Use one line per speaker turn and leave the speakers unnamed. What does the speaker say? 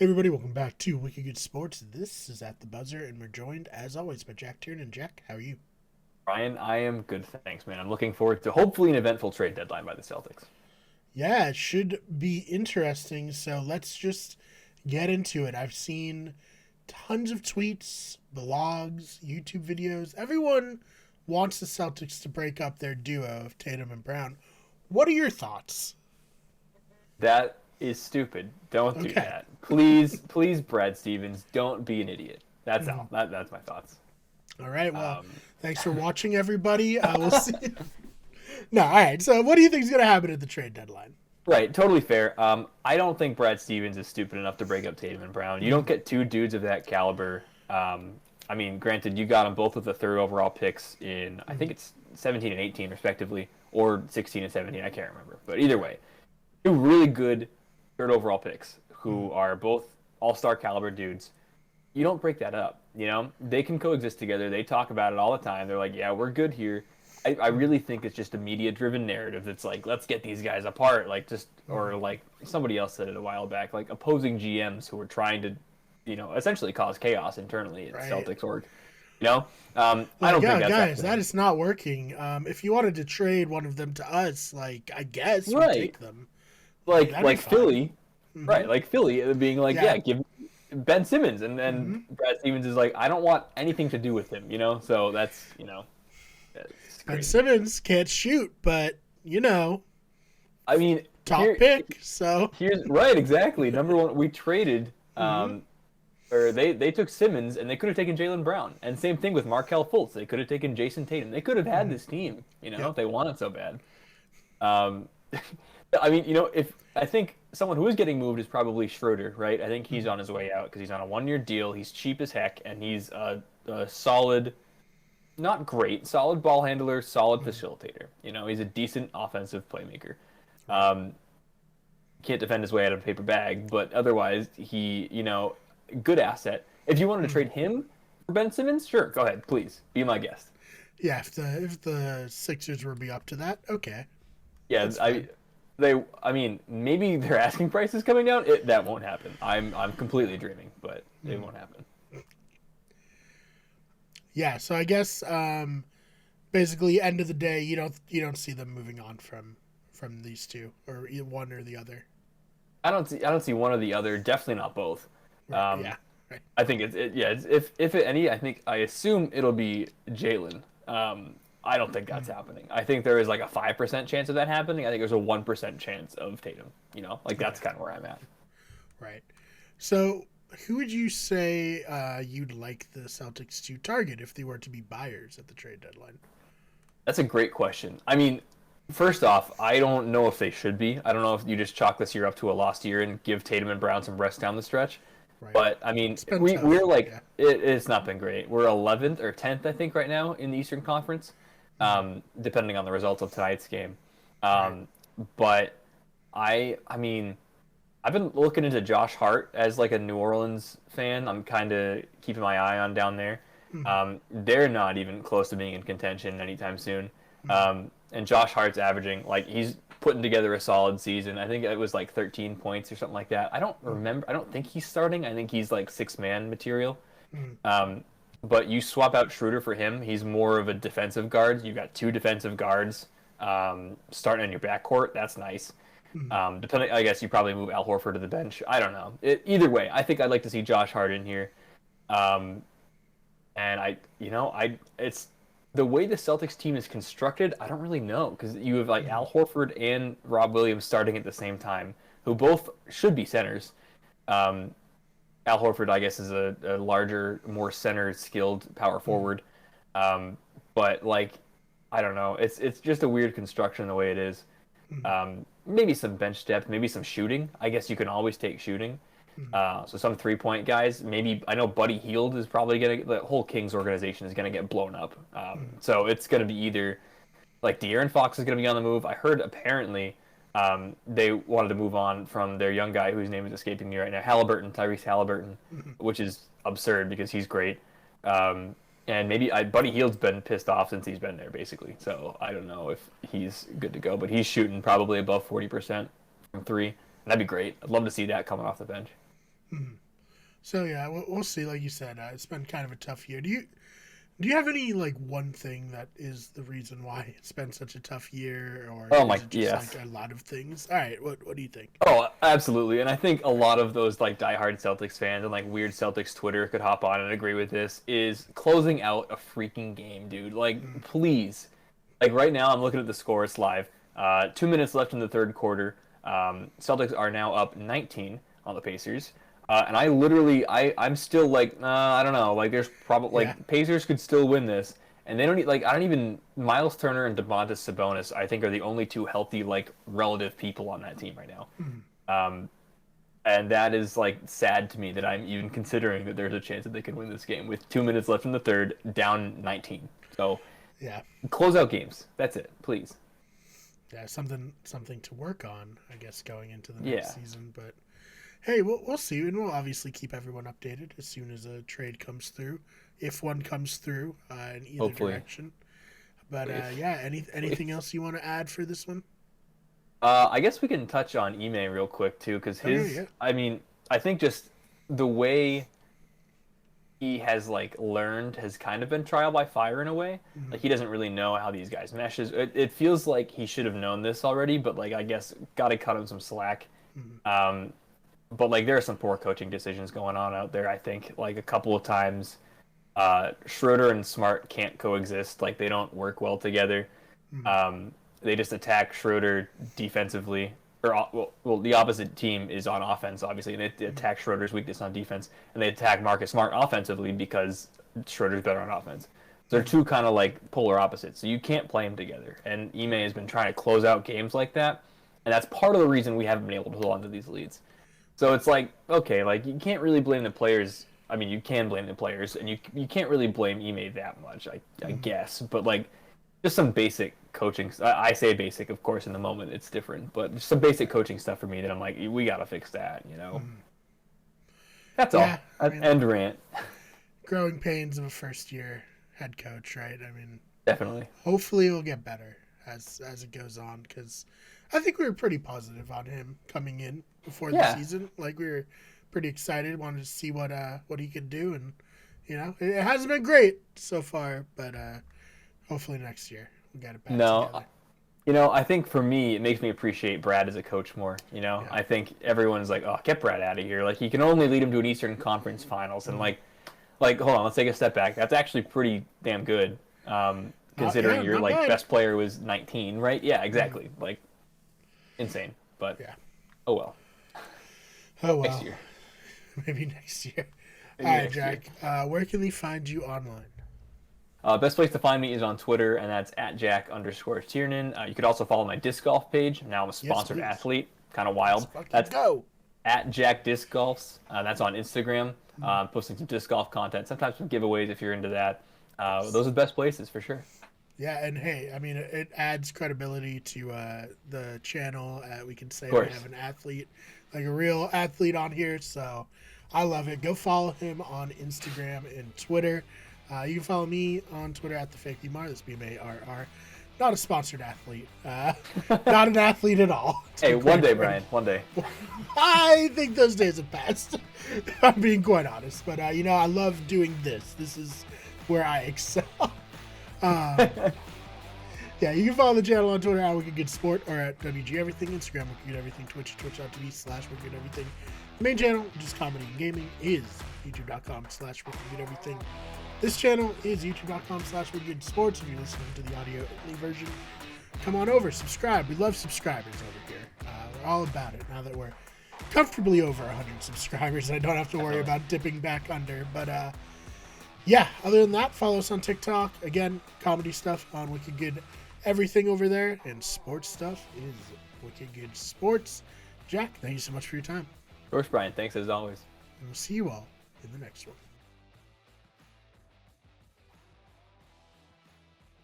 Hey everybody, welcome back to Wicked Good Sports. This is At the Buzzer, and we're joined, as always, by Jack Tiernan. Jack, how are you?
Ryan, I am good, thanks, man. I'm looking forward to hopefully an eventful trade deadline by the Celtics.
Yeah, it should be interesting, so let's just get into it. I've seen tons of tweets, blogs, YouTube videos. Everyone wants the Celtics to break up their duo of Tatum and Brown. What are your thoughts?
That is stupid. Don't do
Okay.
that. Please, please, Brad Stevens, don't be an idiot. That's
Mhm.
all. That's my thoughts.
All right, well,
Um,
thanks for watching, everybody. We'll see. No, all right, so what do you think is going to happen at the trade deadline?
right, totally fair. I don't think Brad Stevens is stupid enough to break up Tatum and Brown. You don't get two dudes of that caliber. I mean, granted, you got them both with the third overall picks in, I think it's 17 and 18, respectively, or 16 and 17. I can't remember. But either way, two really good third overall picks who are both all-star caliber dudes. You don't break that up. You know, they can coexist together. They talk about it all the time. They're like, yeah, we're good here. I really think it's just a media-driven narrative that's like, let's get these guys apart. Like just, or like somebody else said it a while back, like opposing GMs who are trying to, essentially cause chaos internally at
Right.
Celtics org. You know, I
Like,
don't think
yeah,
that's
guys, that
happening.
is not working. If you wanted to trade one of them to us, like, I guess we'd
Right.
take them. Like,
Like
that'd be
like
fine.
Philly,
Hmm.
right? Like Philly being like,
Yeah.
yeah, give Ben Simmons, and
Hmm.
Brad Stevens is like, I don't want anything to do with him, So that's
Ben
crazy.
Simmons can't shoot, but,
I mean,
top pick, so.
here's right, exactly. Number one, we traded,
Hmm.
or they took Simmons, and they could have taken Jalen Brown, and same thing with Markel Fultz. They could have taken Jason Tatum. They could have had
Hmm.
this team,
Yep.
if they wanted so bad. Um, I mean, if I think someone who is getting moved is probably Schroeder, right? I think he's
Hmm.
on his way out because he's on a 1 year deal. He's cheap as heck, and he's a solid, not great, solid ball handler, solid
Hmm.
facilitator. He's a decent offensive playmaker.
Right.
Um, can't defend his way out of a paper bag, but otherwise, good asset. If you wanted to
Hmm.
trade him for Ben Simmons, sure, go ahead, please be my guest.
Yeah, if the Sixers were be up to that, okay,
Yeah,
that's fine.
I mean, maybe their asking price is coming down. That won't happen. I'm completely dreaming, but it
Hmm.
won't happen.
Yeah, so I guess basically end of the day, you don't see them moving on from these two or either one or the other.
I don't see one or the other. Definitely not both.
Right.
Um,
Yeah. Right.
I think yeah. If it any, I assume it'll be Jalen. I don't think that's
Mm.
happening. I think there is like a 5% chance of that happening. I think there's a 1% chance of Tatum. Like
Okay.
that's kind of where I'm at.
Right. So, who would you say you'd like the Celtics to target if they were to be buyers at the trade deadline?
That's a great question. I mean, first off, I don't know if they should be. I don't know if you just chalk this year up to a lost year and give Tatum and Brown some rest down the stretch.
Right.
But I mean,
It's been
we're
tough.
like
Yeah.
it's not been great. We're 11th or 10th, I think, right now in the Eastern Conference,
Hmm.
depending on the results of tonight's game.
Right.
Um, but I mean, I've been looking into Josh Hart as like a New Orleans fan. I'm kind of keeping my eye on down there.
Hmm.
They're not even close to being in contention anytime soon.
Hmm.
And Josh Hart's averaging like he's putting together a solid season. I think it was like 13 points or something like that. I don't
Hmm.
remember. I don't think he's starting. I think he's like six man material.
Hmm.
Um, but you swap out Schroeder for him, he's more of a defensive guard. You got two defensive guards starting in your backcourt. That's nice.
Hmm.
Depending, I guess you probably move Al Horford to the bench. I don't know. Either way, I think I'd like to see Josh Hart in here. Um, and it's the way the Celtics team is constructed. I don't really know because you have like
Hmm.
Al Horford and Rob Williams starting at the same time, who both should be centers. Um, Al Horford, I guess, is a larger, more center skilled power
Hmm.
forward. Um, but like, I don't know. It's just a weird construction the way it is.
Hmm.
Maybe some bench depth, maybe some shooting. I guess you can always take shooting.
Hmm.
So some 3 point guys. Maybe I know Buddy Hield is probably gonna. The whole Kings organization is gonna get blown up.
Hmm.
So it's gonna be either like De'Aaron Fox is gonna be on the move. I heard apparently they wanted to move on from their young guy whose name is escaping me right now, Halliburton, Tyrese Halliburton,
Hmm.
which is absurd because he's great. And maybe Buddy Hield's been pissed off since he's been there, basically. So I don't know if he's good to go, but he's shooting probably above 40% from three. That'd be great. I'd love to see that coming off the bench.
So yeah, we'll see. Like you said, it's been kind of a tough year. Do you have any like one thing that is the reason why it's been such a tough year, or
Oh
is
my,
it just
yes.
like a lot of things? All right, what do you think?
Oh, absolutely. And I think a lot of those like diehard Celtics fans and like weird Celtics Twitter could hop on and agree with this is closing out a freaking game, dude. Like,
Mm,
please. Like right now, I'm looking at the score. It's live. 2 minutes left in the third quarter. Celtics are now up 19 on the Pacers. And I literally, I'm still like, I don't know. Like, there's probably
yeah.
like Pacers could still win this, and they don't like. I don't even Miles Turner and Domantas Sabonis. I think are the only two healthy like relative people on that team right now.
Mm,
Um, and that is like sad to me that I'm even considering that there's a chance that they can win this game with 2 minutes left in the third, down 19. So
yeah.
close out games. That's it, please.
Yeah, something to work on, I guess, going into the next
Yeah,
season. But hey, we'll see, and we'll obviously keep everyone updated as soon as a trade comes through, if one comes through in either
hopefully,
direction. But
please,
yeah, anything
please.
else you want to add for this one?
I guess we can touch on Ime real quick too, because
Okay,
his.
yeah.
I mean, I think just the way he has like learned has kind of been trial by fire in a way.
Mm-hmm.
Like he doesn't really know how these guys meshes. It feels like he should have known this already, but like I guess got to cut him some slack.
Mm-hmm.
Um, but like there are some poor coaching decisions going on out there. I think like a couple of times, Schroeder and Smart can't coexist. Like they don't work well together.
Mm-hmm.
Um, they just attack Schroeder defensively, or well, the opposite team is on offense, obviously, and they attack Schroeder's weakness on defense, and they attack Marcus Smart offensively because Schroeder's better on offense. So they're
Mm-hmm.
two kind of like polar opposites. So you can't play them together. And Ime has been trying to close out games like that, and that's part of the reason we haven't been able to hold on to these leads. So it's like, okay, like you can't really blame the players. I mean, you can blame the players, and you can't really blame Ime that much, I
Mm-hmm.
guess. But like just some basic coaching. I say basic, of course, in the moment it's different, but just some basic coaching stuff for me that I'm like, we gotta fix that, you know.
Mm-hmm.
That's
Yeah,
all.
I mean,
End rant.
growing pains of a first year head coach, right? I mean,
Definitely.
hopefully it'll get better as it goes on, because I think we were pretty positive on him coming in before the
Yeah.
season. Like we were pretty excited, wanted to see what he could do, and it hasn't been great so far, but hopefully next year we got it back
No,
together.
I think for me, it makes me appreciate Brad as a coach more.
Yeah.
I think everyone's like, oh, get Brad out of here. Like, he can only lead him to an Eastern Conference Finals, and
Mm.
hold on, let's take a step back. That's actually pretty damn good,
Yeah,
considering your
not
like
bad.
best player was 19, right? Yeah,
Mm.
exactly. Like, insane. But
Yeah.
oh well,
Oh
next
well,
year,
maybe next year. All
maybe
right,
next year.
Jack. Where can they find you online?
Best place to find me is on Twitter, and that's at Jack_Tiernan. You could also follow my disc golf page. Now I'm a
Yes,
sponsored
please.
athlete. Kind of
Let's
wild.
fucking
That's
go.
at Jack Disc Golfs. That's on Instagram.
Mm.
Posting some disc golf content, sometimes some giveaways if you're into that. Those are the best places for sure.
Yeah, and hey, I mean, it adds credibility to the channel. We can say
Of
we
course.
have an athlete, like a real athlete on here. So I love it. Go follow him on Instagram and Twitter. You can follow me on Twitter at the Fake Mar. That's BMARR. Not a sponsored athlete. Not an athlete at all. to
Hey,
be
one
quite
day,
frank.
Brian. One day.
I think those days have passed. I'm being quite honest, but I love doing this. This is where I excel. Uh, yeah, you can follow the channel on Twitter at Wicked Good Sport or at WG Everything, Instagram Wicked Good Everything, Twitch, twitch.tv/Wicked Everything. The main channel, just comedy and gaming, is youtube.com/Wicked Good Everything. This channel is youtube.com/Wicked Good Sports. If you're listening to the audio only version, come on over, subscribe. We love subscribers over here. We're all about it now that we're comfortably over 100 subscribers. I don't have to worry
Definitely.
about dipping back under. But yeah, other than that, follow us on TikTok. Again, comedy stuff on Wicked Good Everything over there, and sports stuff is Wicked Good Sports. Jack, thank you so much for your time,
Of course, Brian. Thanks as always.
and we'll see you all in the next one.